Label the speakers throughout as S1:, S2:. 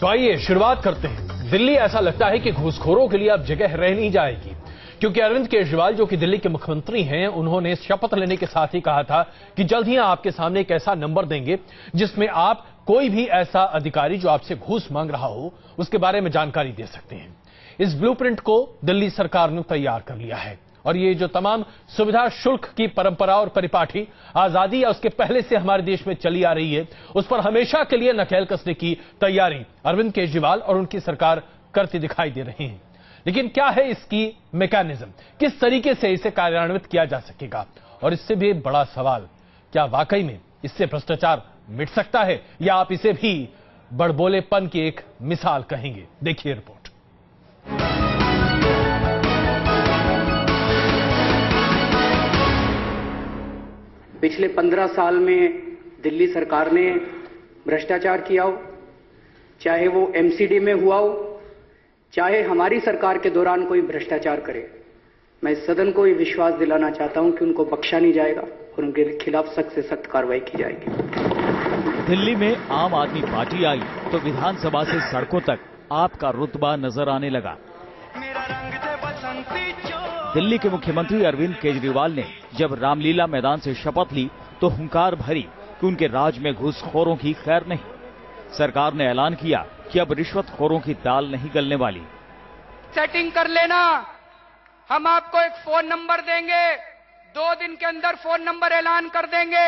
S1: तो आइए शुरुआत करते हैं। दिल्ली ऐसा लगता है कि घूसखोरों के लिए अब जगह रह नहीं जाएगी, क्योंकि अरविंद केजरीवाल जो कि दिल्ली के मुख्यमंत्री हैं, उन्होंने शपथ लेने के साथ ही कहा था कि जल्द ही आपके सामने एक ऐसा नंबर देंगे जिसमें आप कोई भी ऐसा अधिकारी जो आपसे घूस मांग रहा हो उसके बारे में जानकारी दे सकते हैं। इस ब्लूप्रिंट को दिल्ली सरकार ने तैयार कर लिया है और ये जो तमाम सुविधा शुल्क की परंपरा और परिपाटी आजादी या उसके पहले से हमारे देश में चली आ रही है, उस पर हमेशा के लिए नकेल कसने की तैयारी अरविंद केजरीवाल और उनकी सरकार करती दिखाई दे रही है। लेकिन क्या है इसकी मैकेनिज्म, किस तरीके से इसे कार्यान्वित किया जा सकेगा? और इससे भी बड़ा सवाल, क्या वाकई में इससे भ्रष्टाचार मिट सकता है या आप इसे भी बड़बोलेपन की एक मिसाल कहेंगे? देखिए रिपोर्ट।
S2: पिछले 15 साल में दिल्ली सरकार ने भ्रष्टाचार किया हो, चाहे वो एमसीडी में हुआ हो, चाहे हमारी सरकार के दौरान कोई भ्रष्टाचार करे, मैं इस सदन को ये विश्वास दिलाना चाहता हूं कि उनको बख्शा नहीं जाएगा और उनके खिलाफ सख्त से सख्त कार्रवाई की जाएगी।
S3: दिल्ली में आम आदमी पार्टी आई तो विधानसभा से सड़कों तक आपका रुतबा नजर आने लगा। दिल्ली के मुख्यमंत्री अरविंद केजरीवाल ने जब रामलीला मैदान से शपथ ली तो हुंकार भरी कि उनके राज में घूसखोरों की खैर नहीं। सरकार ने ऐलान किया कि अब रिश्वतखोरों की दाल नहीं गलने वाली।
S4: सेटिंग कर लेना, हम आपको एक फोन नंबर देंगे, 2 दिन के अंदर फोन नंबर ऐलान कर देंगे,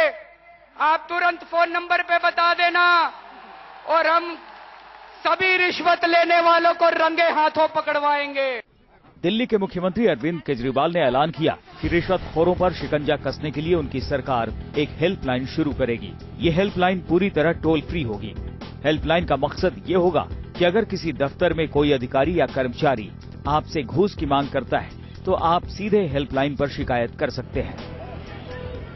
S4: आप तुरंत फोन नंबर पे बता देना और हम सभी रिश्वत लेने वालों को रंगे हाथों पकड़वाएंगे।
S3: दिल्ली के मुख्यमंत्री अरविंद केजरीवाल ने ऐलान किया कि रिश्वतखोरों पर शिकंजा कसने के लिए उनकी सरकार एक हेल्पलाइन शुरू करेगी। ये हेल्पलाइन पूरी तरह टोल फ्री होगी। हेल्पलाइन का मकसद ये होगा कि अगर किसी दफ्तर में कोई अधिकारी या कर्मचारी आपसे घूस की मांग करता है तो आप सीधे हेल्पलाइन पर शिकायत कर सकते हैं।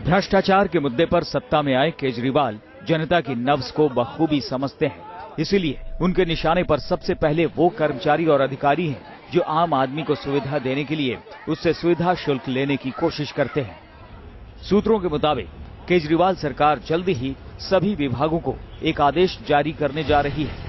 S3: भ्रष्टाचार के मुद्दे पर सत्ता में आए केजरीवाल जनता की नब्ज को बखूबी समझते हैं, इसीलिए उनके निशाने पर सबसे पहले वो कर्मचारी और अधिकारी हैं जो आम आदमी को सुविधा देने के लिए उससे सुविधा शुल्क लेने की कोशिश करते हैं। सूत्रों के मुताबिक केजरीवाल सरकार जल्दी ही सभी विभागों को एक आदेश जारी करने जा रही है।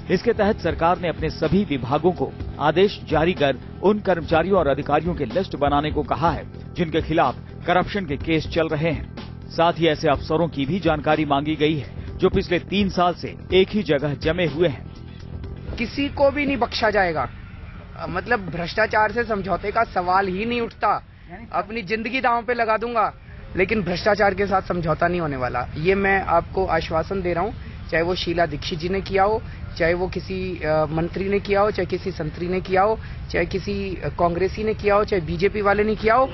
S3: इसके तहत सरकार ने अपने सभी विभागों को आदेश जारी कर उन कर्मचारियों और अधिकारियों की लिस्ट बनाने को कहा है जिनके खिलाफ करप्शन के केस चल रहे हैं। साथ ही ऐसे अफसरों की भी जानकारी मांगी गई है जो पिछले 3 साल से एक ही जगह जमे हुए हैं।
S2: किसी को भी नहीं बख्शा जाएगा, मतलब भ्रष्टाचार से समझौते का सवाल ही नहीं उठता। अपनी जिंदगी दांव पे लगा दूंगा लेकिन भ्रष्टाचार के साथ समझौता नहीं होने वाला। ये मैं आपको आश्वासन दे रहा हूँ, चाहे वो शीला दीक्षित जी ने किया हो, चाहे वो किसी मंत्री ने किया हो, चाहे किसी संतरी ने किया हो, चाहे किसी कांग्रेसी ने किया हो, चाहे बीजेपी वाले ने किया हो।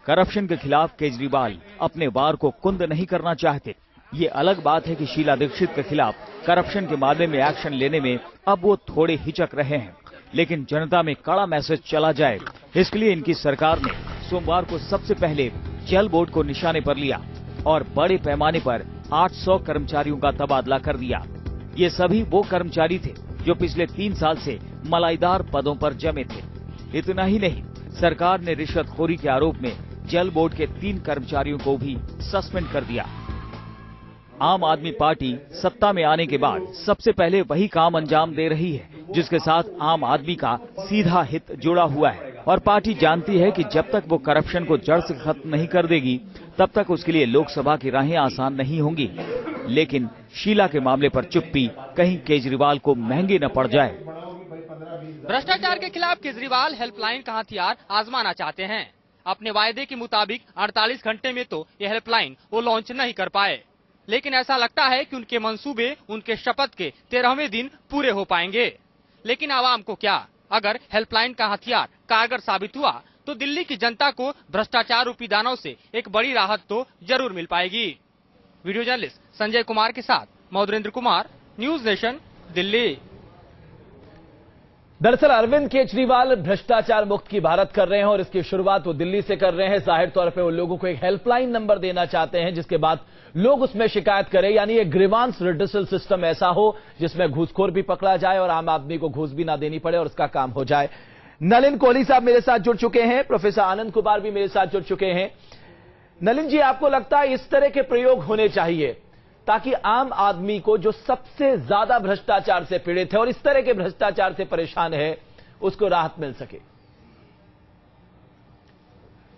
S3: करप्शन के खिलाफ केजरीवाल अपने वार को कुंद नहीं करना चाहते। ये अलग बात है कि शीला दीक्षित के खिलाफ करप्शन के मामले में एक्शन लेने में अब वो थोड़े हिचक रहे हैं, लेकिन जनता में कड़ा मैसेज चला जाए इसके लिए इनकी सरकार ने सोमवार को सबसे पहले जल बोर्ड को निशाने पर लिया और बड़े पैमाने पर 800 कर्मचारियों का तबादला कर दिया। ये सभी वो कर्मचारी थे जो पिछले 3 साल से मलाईदार पदों पर जमे थे। इतना ही नहीं, सरकार ने रिश्वतखोरी के आरोप में जल बोर्ड के 3 कर्मचारियों को भी सस्पेंड कर दिया। आम आदमी पार्टी सत्ता में आने के बाद सबसे पहले वही काम अंजाम दे रही है जिसके साथ आम आदमी का सीधा हित जुड़ा हुआ है और पार्टी जानती है कि जब तक वो करप्शन को जड़ से खत्म नहीं कर देगी तब तक उसके लिए लोकसभा की राहें आसान नहीं होंगी। लेकिन शीला के मामले पर चुप्पी कहीं केजरीवाल को महंगी न पड़ जाए।
S4: भ्रष्टाचार के खिलाफ केजरीवाल हेल्पलाइन का हथियार आजमाना चाहते हैं। अपने वायदे के मुताबिक 48 घंटे में तो यह हेल्पलाइन वो लॉन्च नहीं कर पाए, लेकिन ऐसा लगता है कि उनके मंसूबे उनके शपथ के 13वें दिन पूरे हो पाएंगे। लेकिन आवाम को क्या, अगर हेल्पलाइन का हथियार कारगर साबित हुआ तो दिल्ली की जनता को भ्रष्टाचार रूपी दानव से एक बड़ी राहत तो जरूर मिल पाएगी। वीडियो जर्नलिस्ट संजय कुमार के साथ मौद्रेंद्र कुमार, न्यूज नेशन, दिल्ली।
S1: दरअसल अरविंद केजरीवाल भ्रष्टाचार मुक्त की भारत कर रहे हैं और इसकी शुरुआत वो दिल्ली से कर रहे हैं। जाहिर तौर पे वो लोगों को एक हेल्पलाइन नंबर देना चाहते हैं जिसके बाद लोग उसमें शिकायत करें, यानी एक ग्रीवांस रिड्यूसल सिस्टम ऐसा हो जिसमें घूसखोर भी पकड़ा जाए और आम आदमी को घूस भी ना देनी पड़े और उसका काम हो जाए। नलिन कोहली साहब मेरे साथ जुड़ चुके हैं, प्रोफेसर आनंद कुमार भी मेरे साथ जुड़ चुके हैं। नलिन जी, आपको लगता है इस तरह के प्रयोग होने चाहिए
S5: ताकि आम आदमी को जो सबसे ज्यादा भ्रष्टाचार से पीड़ित है और इस तरह के भ्रष्टाचार से परेशान है उसको राहत मिल सके।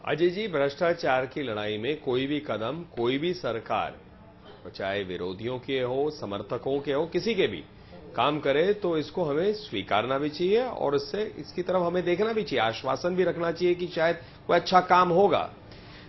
S6: अजय जी, भ्रष्टाचार की लड़ाई में कोई भी कदम, कोई भी सरकार, चाहे विरोधियों के हो, समर्थकों के हो, किसी के भी काम करे तो इसको हमें स्वीकारना भी चाहिए और इसकी तरफ हमें देखना भी चाहिए, आश्वासन भी रखना चाहिए कि शायद कोई अच्छा काम होगा।